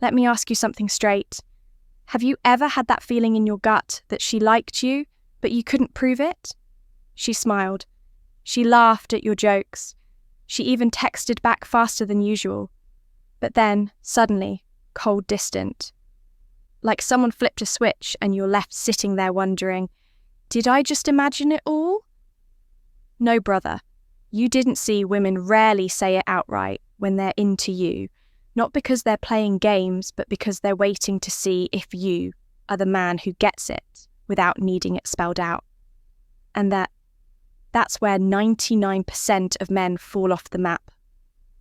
Let me ask you something straight. Have you ever had that feeling in your gut that she liked you, but you couldn't prove it? She smiled. She laughed at your jokes. She even texted back faster than usual. But then, suddenly, cold distant. Like someone flipped a switch and you're left sitting there wondering, did I just imagine it all? No, brother. You didn't see women rarely say it outright when they're into you, not because they're playing games, but because they're waiting to see if you are the man who gets it without needing it spelled out. And that's where 99% of men fall off the map.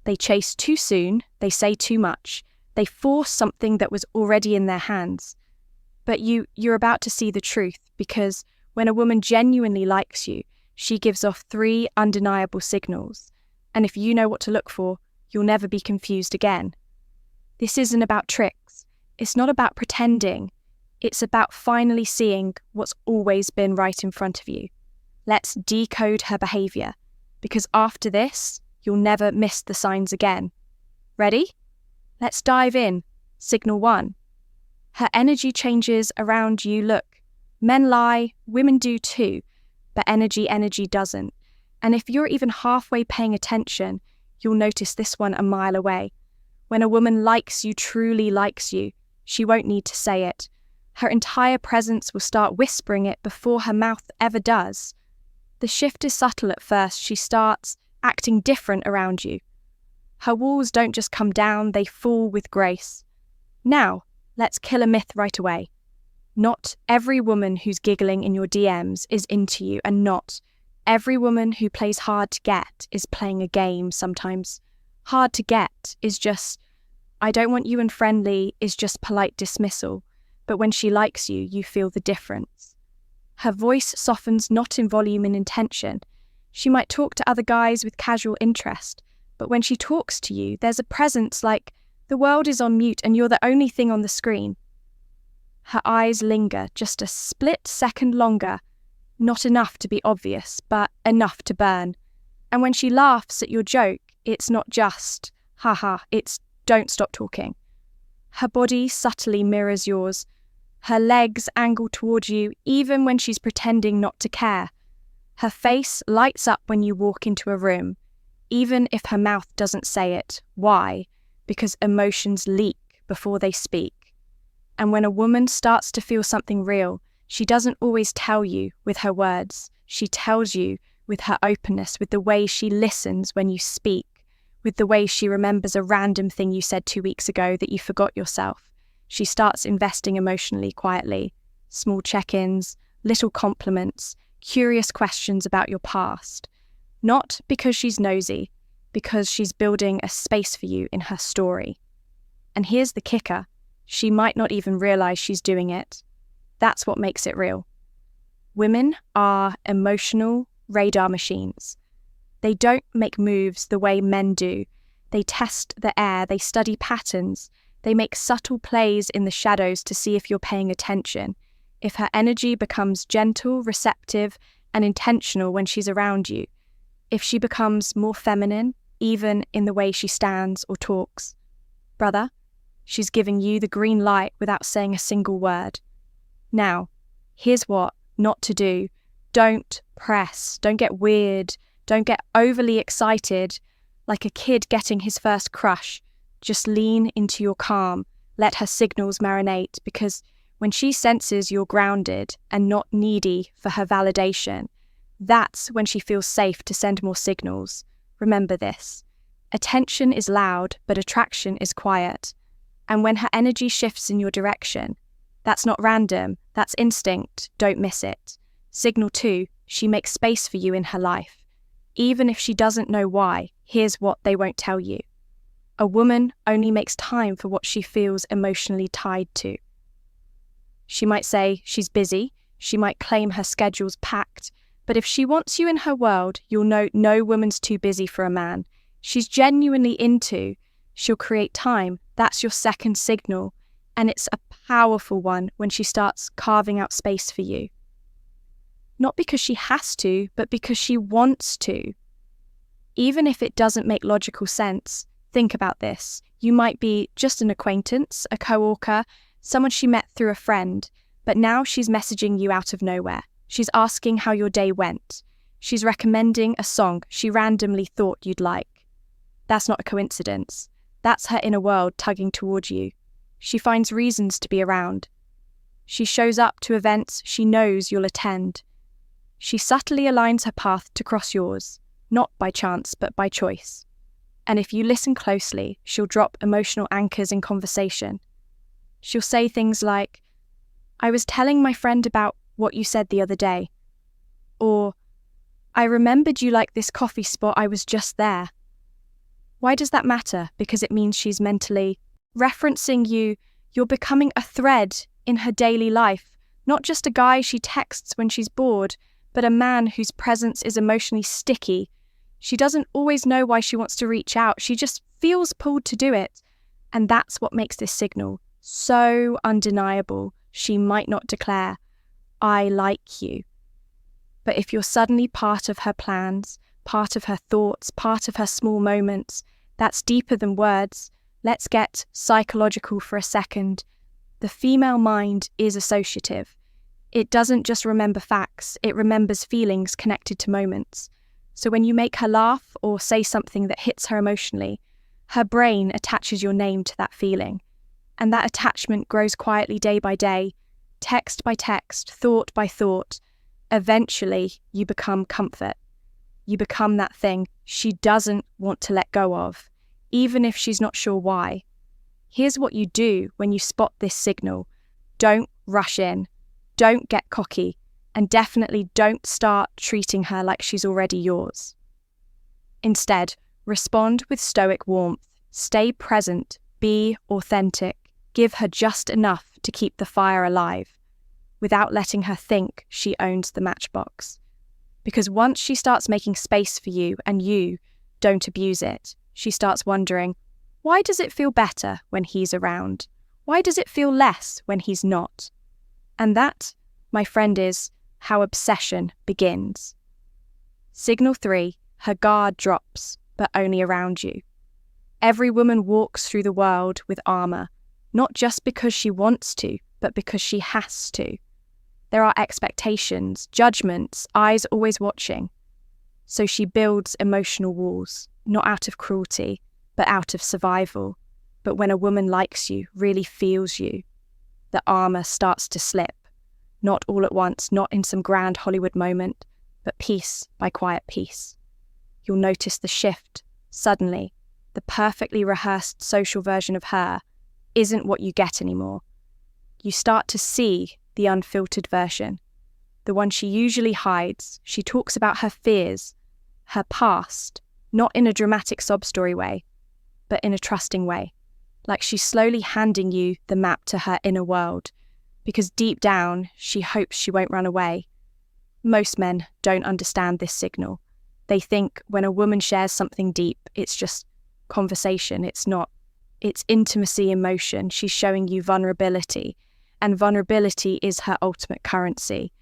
They chase too soon, they say too much, they force something that was already in their hands. But you're about to see the truth, because when a woman genuinely likes you, she gives off 3 undeniable signals. And if you know what to look for, you'll never be confused again. This isn't about tricks. It's not about pretending. It's about finally seeing what's always been right in front of you. Let's decode her behaviour, because after this, you'll never miss the signs again. Ready? Let's dive in. Signal 1. Her energy changes around you. Look, men lie, women do too, but energy doesn't. And if you're even halfway paying attention, you'll notice this one a mile away. When a woman likes you, truly likes you, she won't need to say it. Her entire presence will start whispering it before her mouth ever does. The shift is subtle at first. She starts acting different around you. Her walls don't just come down, they fall with grace. Now, let's kill a myth right away. Not every woman who's giggling in your DMs is into you, and not every woman who plays hard to get is playing a game sometimes. Hard to get is just, I don't want you and friendly is just polite dismissal, but when she likes you, you feel the difference. Her voice softens not in volume and intention. She might talk to other guys with casual interest, but when she talks to you, there's a presence like the world is on mute and you're the only thing on the screen. Her eyes linger just a split second longer, not enough to be obvious, but enough to burn. And when she laughs at your joke, it's not just, haha, it's don't stop talking. Her body subtly mirrors yours. Her legs angle toward you even when she's pretending not to care. Her face lights up when you walk into a room, even if her mouth doesn't say it. Why? Because emotions leak before they speak. And when a woman starts to feel something real, she doesn't always tell you with her words. She tells you with her openness, with the way she listens when you speak, with the way she remembers a random thing you said 2 weeks ago that you forgot yourself. She starts investing emotionally quietly. Small check-ins, little compliments, curious questions about your past. Not because she's nosy, because she's building a space for you in her story. And here's the kicker. She might not even realize she's doing it. That's what makes it real. Women are emotional radar machines. They don't make moves the way men do. They test the air, they study patterns, they make subtle plays in the shadows to see if you're paying attention, if her energy becomes gentle, receptive, and intentional when she's around you, if she becomes more feminine, even in the way she stands or talks. Brother, she's giving you the green light without saying a single word. Now, here's what not to do. Don't press, don't get weird, don't get overly excited, like a kid getting his first crush. Just lean into your calm, let her signals marinate, because when she senses you're grounded and not needy for her validation, that's when she feels safe to send more signals. Remember this. Attention is loud, but attraction is quiet. And when her energy shifts in your direction, that's not random, that's instinct, don't miss it. Signal 2, she makes space for you in her life. Even if she doesn't know why, here's what they won't tell you. A woman only makes time for what she feels emotionally tied to. She might say she's busy, she might claim her schedule's packed, but if she wants you in her world, you'll know no woman's too busy for a man. She's genuinely into, she'll create time. That's your second signal, and it's a powerful one when she starts carving out space for you. Not because she has to, but because she wants to. Even if it doesn't make logical sense, Think about this. You might be just an acquaintance, a co-worker, someone she met through a friend, but now she's messaging you out of nowhere. She's asking how your day went. She's recommending a song she randomly thought you'd like. That's not a coincidence. That's her inner world tugging toward you. She finds reasons to be around. She shows up to events she knows you'll attend. She subtly aligns her path to cross yours, not by chance but by choice. And if you listen closely, she'll drop emotional anchors in conversation. She'll say things like, "I was telling my friend about what you said the other day," or "I remembered you like this coffee spot, I was just there." Why does that matter? Because it means she's mentally referencing you. You're becoming a thread in her daily life, not just a guy she texts when she's bored, but a man whose presence is emotionally sticky. She doesn't always know why she wants to reach out. She just feels pulled to do it. And that's what makes this signal so undeniable. She might not declare, "I like you." But if you're suddenly part of her plans, part of her thoughts, part of her small moments, that's deeper than words. Let's get psychological for a second. The female mind is associative. It doesn't just remember facts, it remembers feelings connected to moments. So when you make her laugh or say something that hits her emotionally, her brain attaches your name to that feeling. And that attachment grows quietly day by day, text by text, thought by thought. Eventually, you become comfort. You become that thing she doesn't want to let go of, even if she's not sure why. Here's what you do when you spot this signal. Don't rush in. Don't get cocky. And definitely don't start treating her like she's already yours. Instead, respond with stoic warmth. Stay present. Be authentic. Give her just enough to keep the fire alive, without letting her think she owns the matchbox. Because once she starts making space for you and you don't abuse it, she starts wondering, why does it feel better when he's around? Why does it feel less when he's not? And that, my friend, is how obsession begins. Signal 3, her guard drops, but only around you. Every woman walks through the world with armor, not just because she wants to, but because she has to. There are expectations, judgments, eyes always watching. So she builds emotional walls, not out of cruelty, but out of survival. But when a woman likes you, really feels you, the armor starts to slip. Not all at once, not in some grand Hollywood moment, but piece by quiet piece. You'll notice the shift. Suddenly, the perfectly rehearsed social version of her isn't what you get anymore. You start to see the unfiltered version, the one she usually hides. She talks about her fears, her past, not in a dramatic sob story way, but in a trusting way, like she's slowly handing you the map to her inner world, because deep down, she hopes she won't run away. Most men don't understand this signal. They think when a woman shares something deep, it's just conversation. It's not. It's intimacy in motion. She's showing you vulnerability, and vulnerability is her ultimate currency.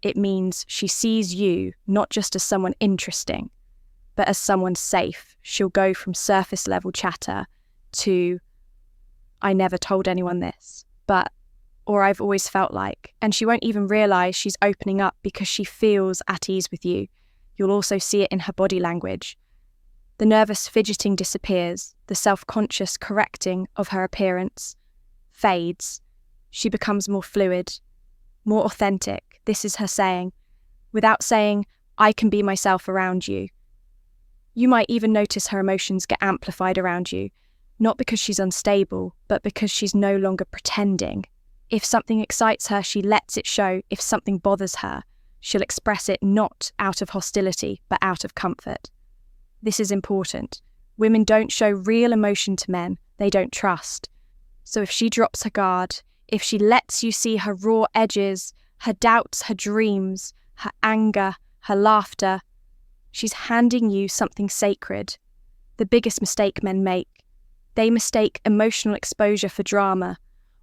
It means she sees you not just as someone interesting, but as someone safe. She'll go from surface level chatter to, "I never told anyone this, but," or "I've always felt like," and she won't even realize she's opening up because she feels at ease with you. You'll also see it in her body language. The nervous fidgeting disappears, the self-conscious correcting of her appearance fades. She becomes more fluid, more authentic. This is her saying, without saying, "I can be myself around you." You might even notice her emotions get amplified around you, not because she's unstable, but because she's no longer pretending. If something excites her, she lets it show. If something bothers her, she'll express it not out of hostility, but out of comfort. This is important. Women don't show real emotion to men they don't trust. So if she drops her guard, if she lets you see her raw edges, her doubts, her dreams, her anger, her laughter, she's handing you something sacred. The biggest mistake men make. They mistake emotional exposure for drama,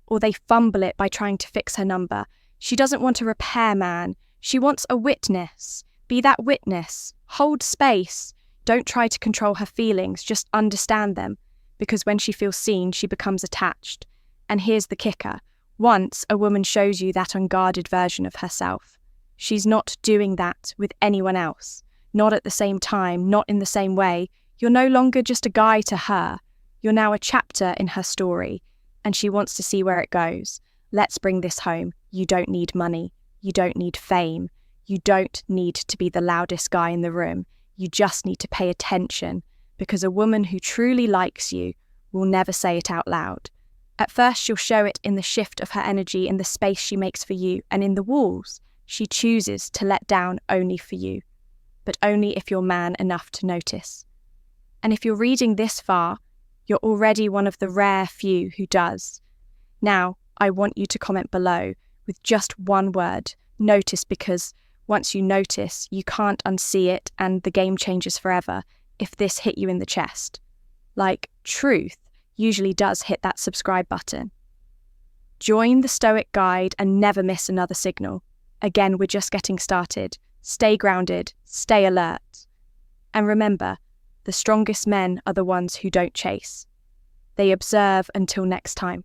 or they fumble it by trying to fix her number. She doesn't want a repairman. She wants a witness. Be that witness. Hold space. Don't try to control her feelings, just understand them, because when she feels seen, she becomes attached. And here's the kicker. Once a woman shows you that unguarded version of herself, she's not doing that with anyone else. Not at the same time, not in the same way. You're no longer just a guy to her. You're now a chapter in her story, and she wants to see where it goes. Let's bring this home. You don't need money. You don't need fame. You don't need to be the loudest guy in the room. You just need to pay attention, because a woman who truly likes you will never say it out loud. At first, she'll show it in the shift of her energy, in the space she makes for you, and in the walls she chooses to let down only for you, but only if you're man enough to notice. And if you're reading this far, you're already one of the rare few who does. Now, I want you to comment below with just one word, notice, because once you notice, you can't unsee it and the game changes forever if this hit you in the chest. Like truth usually does hit that subscribe button. Join the Stoic Guide and never miss another signal. Again, we're just getting started. Stay grounded, stay alert. And remember, the strongest men are the ones who don't chase. They observe until next time.